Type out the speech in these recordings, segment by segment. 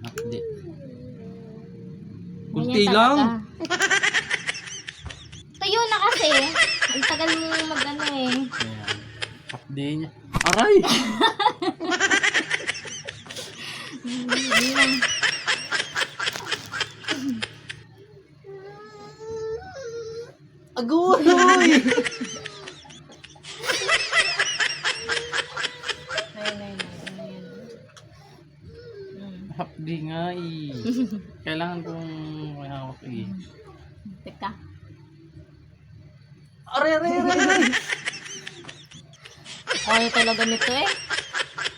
Hindi. Kunti lang. Tayo na kasi. Ang tagal mo mag-ano eh. Ayan. Hapdi niya. Aray! Hindi lang. Agoy! Ayun. Hapdi nga eh. Kailangan kong may hawak eh. Teka. Aray! Ano talaga nito eh?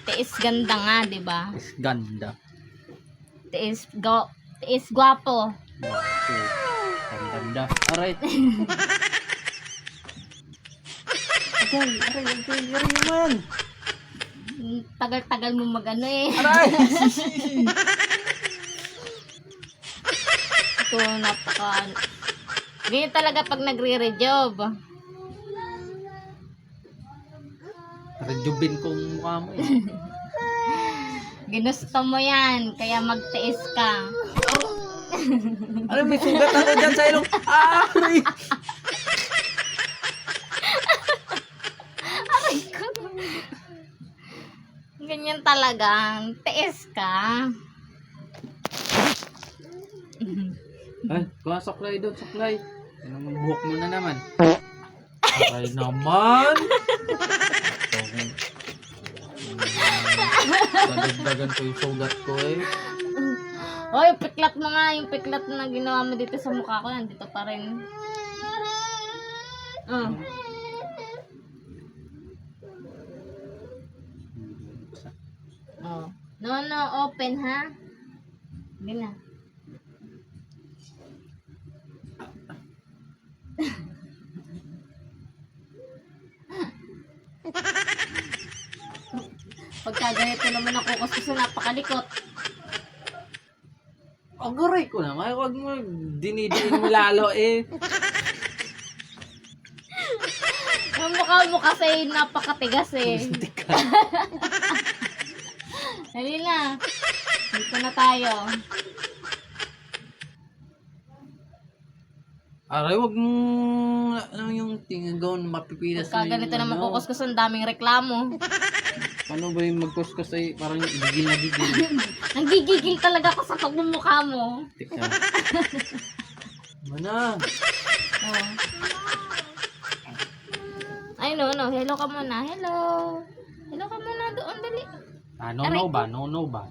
Tiis ganda nga, di ba? Is ganda. Tiis gwapo. Okay. Ang ganda. Aray! Aray naman! Tagal-tagal mo mag-ano eh. Aray! Ito, napaka... Ganyan talaga pag nagre-rejob. Rejubin ko ang mukha mo eh. Ginusto mo yan, kaya magtiis ka. Ano, may sugat ako dyan sa ilong. Aray! Aray ko. Ganyan talaga, tiis ka. Ay, kuha saklay doon, saklay. Ano naman, buhok mo na naman. Aray naman! Dadagdagan ko yung sugat ko eh. Hoy, piklat mo nga, yung piklat na ginawa mo dito sa mukha ko, nandito pa rin. Oh. No, open ha. Hindi na. Pagka ganito naman ako kasi sa napakalikot. Agoray ko naman. Huwag mo dinidiin mo lalo eh. Yung mukha mo kasi napakatigas eh. Hindi ka. Dali na. Dito na tayo. Aray, huwag mo ano yung tingagaw na mapipilas Pagka ganito naman kukuskus, ang daming reklamo. Paano ba yung magkuskus ay parang gigil na gigil? Nanggigigil talaga ako sa pagmumukha mo. Teka. Mana? Oh. Ay, no. Hello ka muna. Hello. Hello ka muna doon. Dali. No ba?